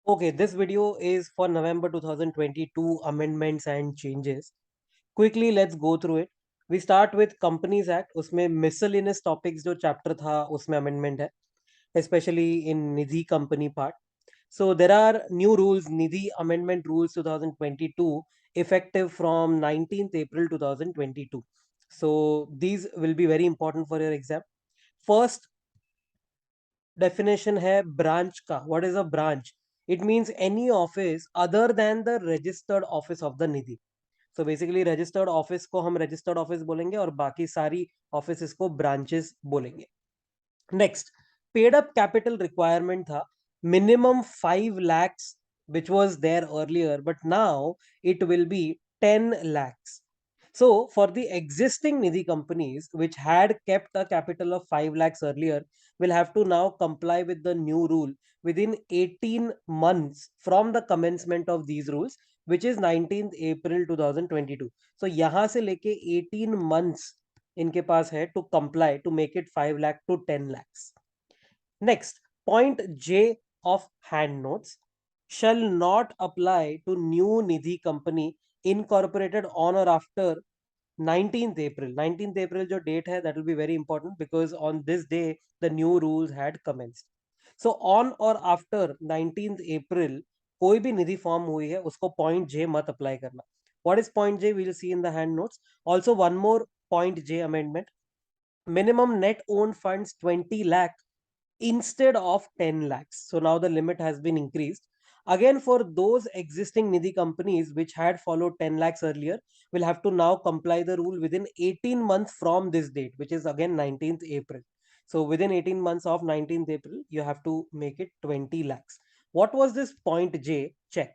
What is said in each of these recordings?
Okay, this video is for November 2022 amendments and changes. Quickly, let's go through it. We start with Companies Act. उसमें miscellaneous topics जो chapter था उसमें amendment है, especially in Nidhi company part. So there are new rules, Nidhi Amendment Rules 2022, effective from 19th April 2022. So these will be very important for your exam. First definition है branch का. What is a branch? It means any office other than the registered office of the Nidhi. So basically registered office को हम registered office बोलेंगे और बाकी सारी offices को branches बोलेंगे. Next, paid up capital requirement था minimum 5 lakhs, which was there earlier, but now it will be 10 lakhs. So for the existing Nidhi companies which had kept a capital of 5 lakhs earlier will have to now comply with the new rule within 18 months from the commencement of these rules, which is 19th April 2022. So यहाँ से लेके 18 months इनके पास है to comply to make it 5 lakh to 10 lakhs. Next, point J of hand notes shall not apply to new Nidhi company incorporated on or after 19th April. 19th April जो date है, that will be very important because on this day the new rules had commenced. So on or after 19th April कोई भी निधि form हुई है उसको point J मत apply करना. What is point J? We will see in the hand notes. Also one more point J amendment. Minimum net owned funds 20 lakh instead of 10 lakhs. So now the limit has been increased. Again, for those existing Nidhi companies which had followed 10 lakhs earlier, will have to now comply the rule within 18 months from this date, which is again 19th April. So within 18 months of 19th April, you have to make it 20 lakhs. What was this point J? Check.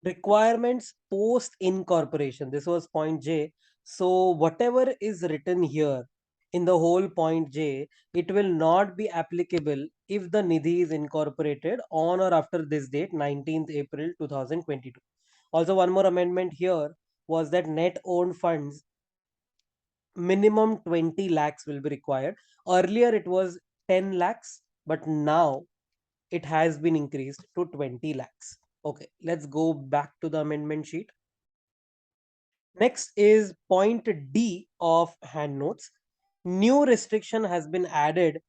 Requirements post incorporation. This was point J. So whatever is written here in the whole point J, it will not be applicable if the Nidhi is incorporated on or after this date, 19th April 2022. Also, one more amendment here was that net owned funds minimum 20 lakhs will be required. Earlier it was 10 lakhs, but now it has been increased to 20 lakhs. Okay, let's go back to the amendment sheet. Next is point D of hand notes. New restriction has been added,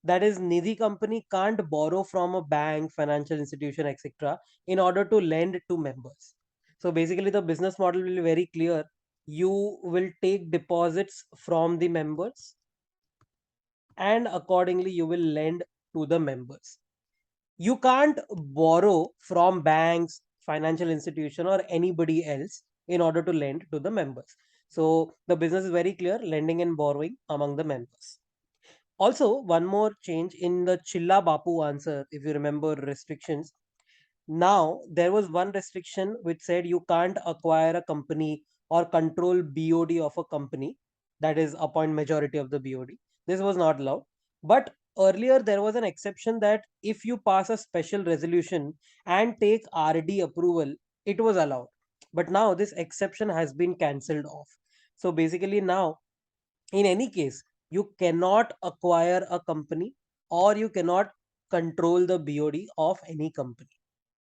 that is Nidhi company can't borrow from a bank, financial institution, etc. in order to lend to members. So basically the business model will be very clear. You will take deposits from the members and accordingly you will lend to the members. You can't borrow from banks, financial institution or anybody else in order to lend to the members. So the business is very clear, lending and borrowing among the members. Also, one more change in the Chilla Bapu answer, if you remember restrictions. Now, there was one restriction which said you can't acquire a company or control BOD of a company, that is, appoint majority of the BOD. This was not allowed. But earlier, there was an exception that if you pass a special resolution and take RD approval, it was allowed. But now, this exception has been cancelled off. So basically, now, in any case, you cannot acquire a company or you cannot control the BOD of any company.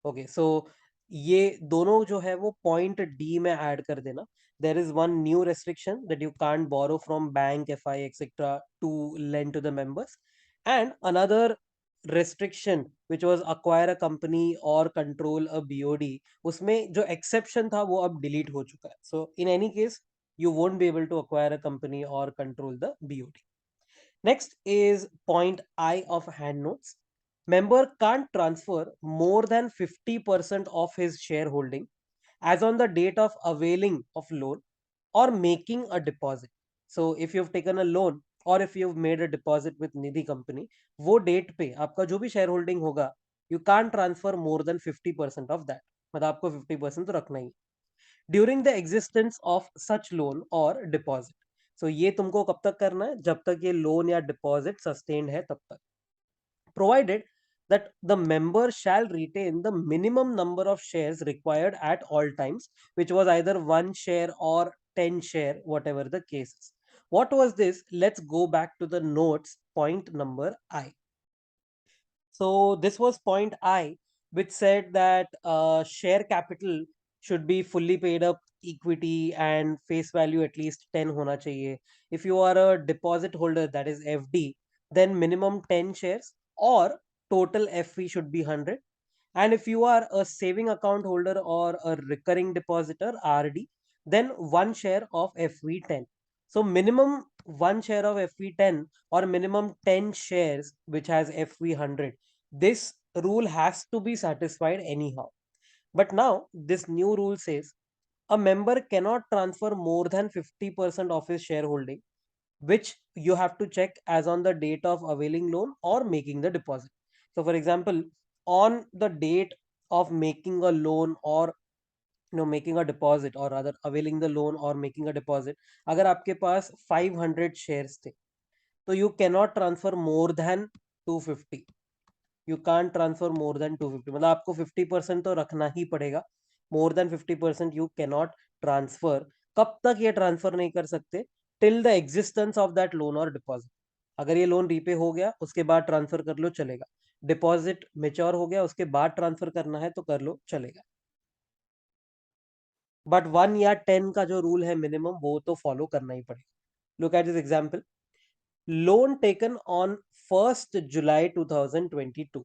Okay so ये दोनों जो है वो point D में add कर देना. There is one new restriction that you can't borrow from bank, FI etcetera to lend to the members, and another restriction which was acquire a company or control a BOD, उसमें जो exception था वो अब delete हो चुका है. So in any case you won't be able to acquire a company or control the BOD. Next is point I of hand notes. Member can't transfer more than 50% of his shareholding as on the date of availing of loan or making a deposit. So if you've taken a loan or if you've made a deposit with Nidhi company, वो date पे आपका जो भी shareholding होगा, you can't transfer more than 50% of that. मतलब आपको 50% तो रखना ही during the existence of such loan और डिपॉजिट. सो ये तुमको कब तक करना है? जब तक ये लोन या डिपॉजिट सस्टेन्ड है तब तक. Provided that the member shall retain the minimum number of shares required at all times, which was either 1 share or 10 share, whatever the case is. What was this? Let's go back to the notes, point number I. So this was point I, which said that share capital should be fully paid up equity and face value at least 10 hona chahiye. If you are a deposit holder, that is FD, then minimum 10 shares or total FV should be 100. And if you are a saving account holder or a recurring depositor RD, then one share of FV10. So minimum one share of FV10 or minimum 10 shares which has FV100. This rule has to be satisfied anyhow. But now this new rule says a member cannot transfer more than 50% of his shareholding, which you have to check as on the date of availing loan or making the deposit. So for example, on the date of making a loan or making a deposit, or rather availing the loan or making a deposit, अगर आपके पास 500 shares थे, तो you cannot transfer more than 250. You can't transfer more than 250. मतलब आपको 50% तो रखना ही पड़ेगा. More than 50% you cannot transfer. कब तक ये ट्रांसफर नहीं कर सकते? Till the existence of that loan और डिपॉजिट. अगर ये लोन रीपे हो गया उसके बाद ट्रांसफर कर लो, चलेगा. डिपॉजिट मेच्योर हो गया उसके बाद ट्रांसफर करना है तो कर लो, चलेगा. बट 1 या 10 का जो रूल है मिनिमम, वो तो फॉलो करना ही पड़ेगा. Look at this example. Loan taken on 1st July 2022.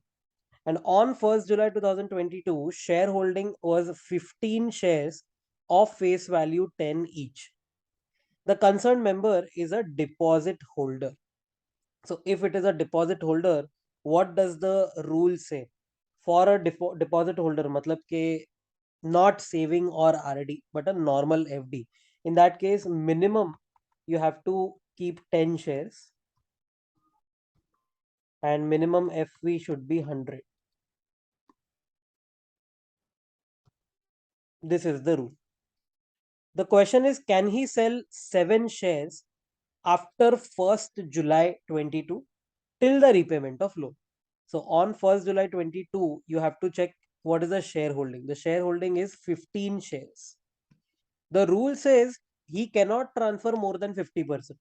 And on 1st July 2022, shareholding was 15 shares of face value 10 each. The concerned member is a deposit holder. So if it is a deposit holder, what does the rule say? For a deposit holder, matlab ke not saving or RD, but a normal FD. In that case, minimum you have to keep 10 shares and minimum FV should be 100. This is the rule. The question is, can he sell 7 shares after 1st July 22 till the repayment of loan? So on 1st July 22, you have to check what is the shareholding. The shareholding is 15 shares. The rule says he cannot transfer more than 50%.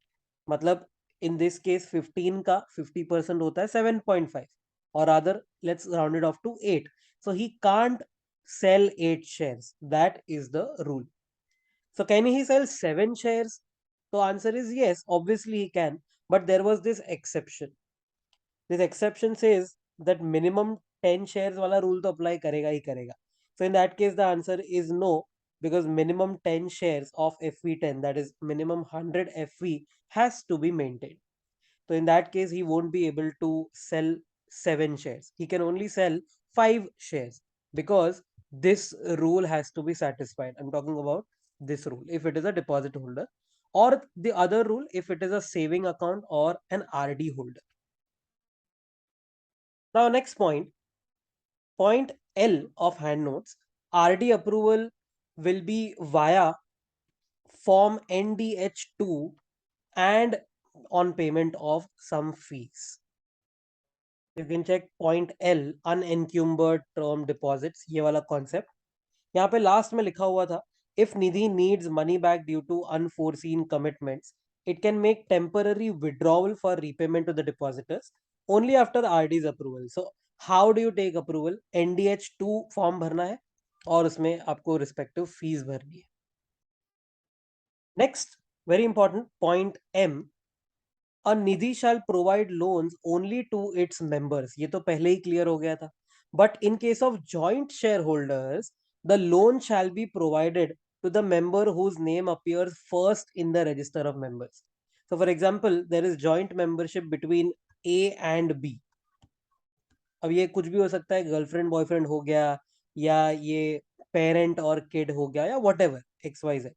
मतलब in this case 15 का 50% होता है 7.5, or rather let's round it off to 8. So he can't sell 8 shares. That is the rule. So can he sell 7 shares? The answer is yes, obviously he can. But there was this exception. This exception says that minimum 10 shares wala rule to apply karega hi karega. So in that case, the answer is no, because minimum 10 shares of FV10, that is minimum 100 FV, has to be maintained. So in that case, he won't be able to sell 7 shares. He can only sell 5 shares because this rule has to be satisfied. I'm talking about this rule if it is a deposit holder, or the other rule if it is a saving account or an RD holder. Now, next point L of hand notes, RD approval will be via form NDH2 and on payment of some fees. You can check point L, unencumbered term deposits, ये वाला concept. यहाँ पे last में लिखा हुआ था, if Nidhi needs money back due to unforeseen commitments, it can make temporary withdrawal for repayment to the depositors only after RD's approval. So how do you take approval? NDH2 form भरना है और उसमें आपको respective fees भरनी है. Next, very important point M, a Nidhi shall provide loans only to its members. ये तो पहले ही clear हो गया था. But in case of joint shareholders, the loan shall be provided to the member whose name appears first in the register of members. So for example, there is joint membership between A and B. अब ये कुछ भी हो सकता है, girlfriend boyfriend हो गया, या ये पेरेंट और किड हो गया, या वट एवर XYZ.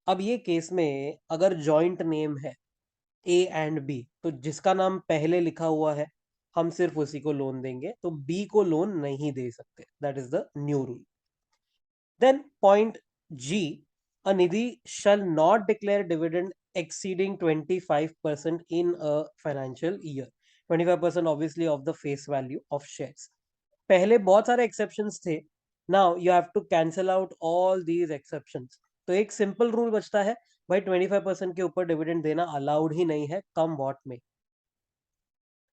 अब ये केस में अगर जॉइंट नेम है A एंड B, तो जिसका नाम पहले लिखा हुआ है हम सिर्फ उसी को लोन देंगे, तो B को लोन नहीं दे सकते. That is the new rule. Then point G, a Nidhi shall not declare dividend exceeding 25% in a financial year. 25% obviously of the face value of shares. पहले बहुत सारे exceptions थे. Now you have to cancel out all these exceptions. तो एक simple rule बचता है, भाई 25% के ऊपर dividend देना allowed ही नहीं है, come what may.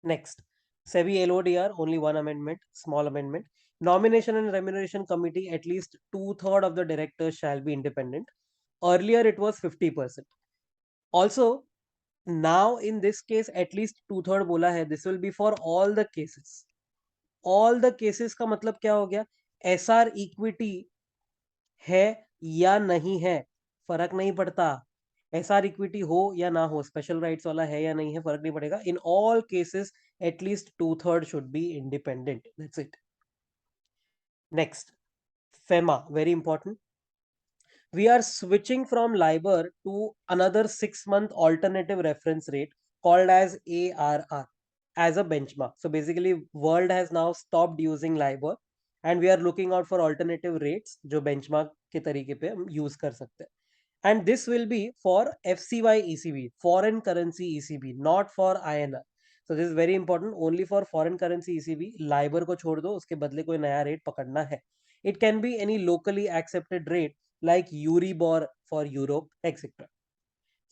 Next, SEBI LODR, only one amendment, small amendment. Nomination and Remuneration Committee, at least two-thirds of the directors shall be independent. Earlier it was 50%. Also, now in this case, at least two-third बोला है, this will be for all the cases. All the cases का मतलब क्या हो गया? SR equity है या नहीं है, फर्क नहीं पड़ता. एसआर इक्विटी हो या ना हो, स्पेशल राइट्स वाला है या नहीं है, फर्क नहीं पड़ेगा. In all cases at least to third should be independent. That's it. Next, FEMA, very important. We are switching from LIBOR to another 6-month alternative reference rate called as ARR as a benchmark. So basically world has now stopped using LIBOR and we are looking out for alternative rates जो benchmark के तरीके पे हम use कर सकते हैं. And this will be for FCY ECB, foreign currency ECB, not for INR. So this is very important, only for foreign currency ECB. LIBOR को छोड़ दो, उसके बदले कोई नया रेट पकड़ना है. It can be any locally accepted rate like Euribor for Europe, etc.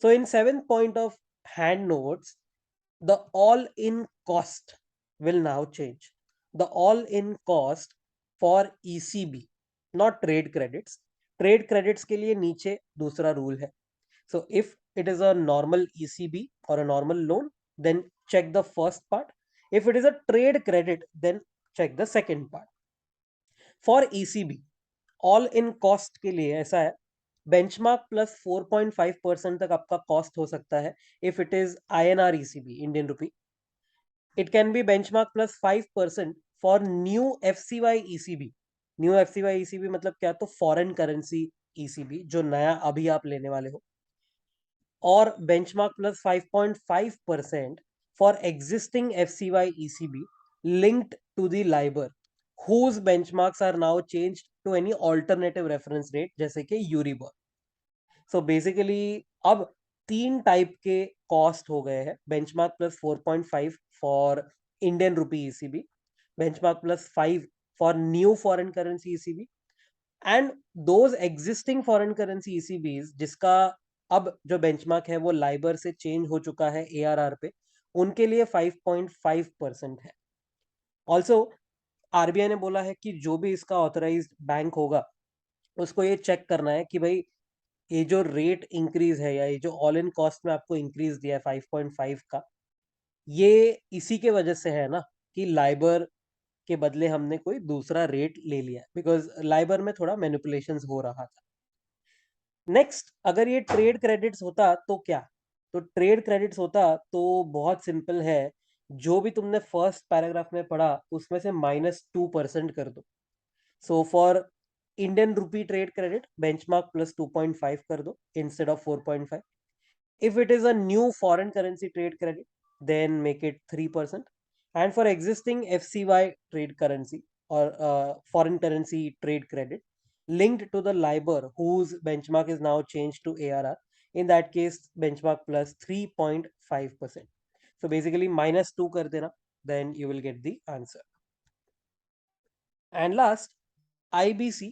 So in 7th point of hand notes, the all-in cost will now change. The all-in cost for ECB, not trade credits. Trade credits के लिए नीचे दूसरा rule है. So if it is a normal ECB or a normal loan, then check the first part. If it is a trade credit, then check the second part. For ECB, all in cost के लिए ऐसा है, benchmark plus 4.5% तक आपका cost हो सकता है if it is INR ECB, Indian rupee. It can be benchmark plus 5% for new FCY ECB. New FCY ECB मतलब क्या? तो फॉरेन करेंसी ECB जो नया अभी आप लेने वाले हो. और benchmark plus 5.5% for existing FCY ECB linked to the LIBOR whose benchmarks are now changed to any alternative reference rate जैसे कि Euribor. So basically अब तीन टाइप के कॉस्ट हो गए हैं. Benchmark plus 4.5 for Indian rupee ECB, benchmark plus 5 for new foreign currency ECB, and those existing foreign currency ECBs जिसका अब जो बेंचमार्क है वो लाइबर से चेंज हो चुका है ARR पे, उनके लिए 5.5% है. ऑल्सो RBI ने बोला है कि जो भी इसका ऑथराइज्ड बैंक होगा उसको ये चेक करना है कि भाई ये जो रेट इंक्रीज है या ये जो ऑल इन कॉस्ट में आपको इंक्रीज दिया है 5.5 का, ये इसी के वजह से है ना कि लाइबर के बदले हमने कोई दूसरा रेट ले लिया, बिकॉज लाइबर में थोड़ा मैनिपुलेशंस हो रहा था. नेक्स्ट, अगर ये ट्रेड क्रेडिट्स होता तो क्या? तो ट्रेड क्रेडिट्स होता तो बहुत सिंपल है. जो भी तुमने फर्स्ट पैराग्राफ में पढ़ा उसमें से -2% कर दो. So for Indian rupee trade credit benchmark plus 2.5 कर दो instead of 4.5. If it is a new foreign currency trade credit, then make it 3%. And for existing FCY trade currency or foreign currency trade credit linked to the LIBOR, whose benchmark is now changed to ARR, in that case, benchmark plus 3.5%. So basically -2 kar dena, then you will get the answer. And last, IBC.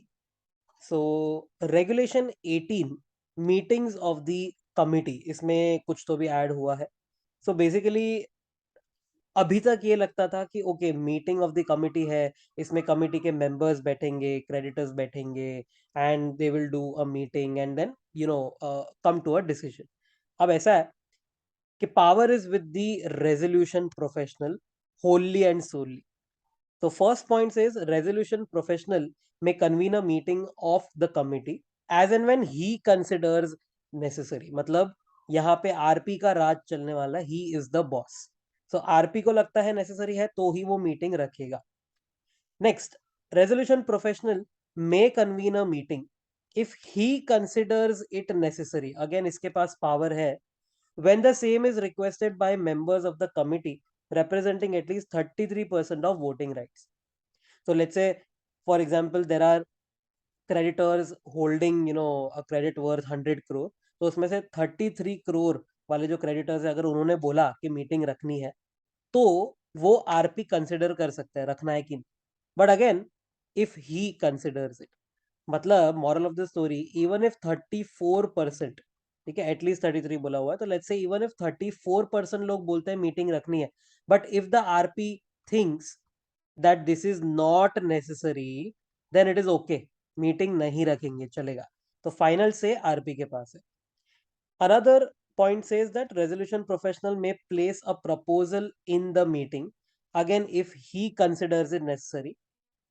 So regulation 18, meetings of the committee, इसमें कुछ तो भी add हुआ है. So basically अभी तक ये लगता था कि okay, meeting of the committee है, इसमें कमिटी के मेंबर्स बैठेंगे, क्रेडिटर्स बैठेंगे, and they will do a meeting and then come to a decision. अब ऐसा है कि power is with the resolution professional wholly and solely. So first point says resolution professional may convene a meeting of the committee as and when he considers necessary. मतलब यहाँ पे RP का राज चलने वाला, he is the boss. So RP को लगता है necessary है तो ही वो meeting रखेगा. Next, resolution professional may convene a meeting if he considers it necessary. Again इसके पास power है when the same is requested by members of the committee representing at least 33% of voting rights. So let's say, for example, there are creditors holding, a credit worth 100 crore. तो उसमें से 33 crore वाले जो creditors है, अगर उन्होंने बोला कि मीटिंग रखनी है तो वो RP कंसिडर कर सकता है रखना है कि नहीं. But again if he considers it, मतलब moral of the story, even if 34%, ठीक है, एटलीस्ट 33 बोला हुआ है, तो लेट्स से इवन इफ 34% लोग बोलते हैं मीटिंग रखनी है, but if the RP thinks that this is not necessary, then it is okay, meeting नहीं रखेंगे चलेगा. तो फाइनल से आरपी के पास है. Another point says that resolution professional may place a proposal in the meeting, again if he considers it necessary,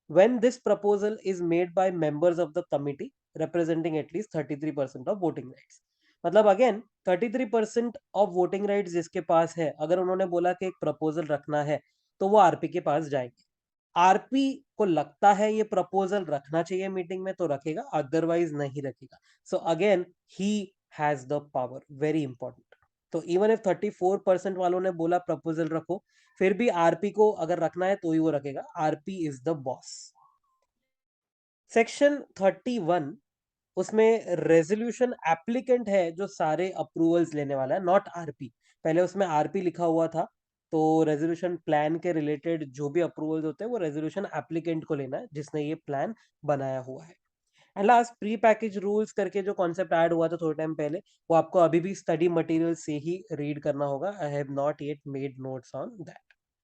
when this proposal is made by members of the committee representing at least 33% of voting rights. मतलब again 33% of voting rights जिसके पास है, अगर उन्होंने बोला कि एक proposal रखना है तो वो आरपी के पास जाएंगे. आरपी को लगता है ये प्रपोजल रखना चाहिए मीटिंग में तो रखेगा, अदरवाइज नहीं रखेगा. So again he has the power, very important. तो इवन इफ 34% वालों ने बोला प्रपोजल रखो, फिर भी आरपी को अगर रखना है तो ही वो रखेगा. RP is the boss. Section 31, उसमें रेजोल्यूशन एप्लीकेंट है जो सारे अप्रूवल्स लेने वाला है, नॉट आरपी. पहले उसमें आरपी लिखा हुआ था, तो रेजोल्यूशन प्लान के रिलेटेड जो भी अप्रूवल्स होते हैं वो रेजोल्यूशन एप्लीकेंट को लेना है जिसने ये प्लान बनाया हुआ है. And last, pre package rules करके जो कॉन्सेप्ट ऐड हुआ था थोड़े टाइम पहले, वो आपको अभी भी स्टडी मटेरियल से ही रीड करना होगा. I have not yet made notes on that.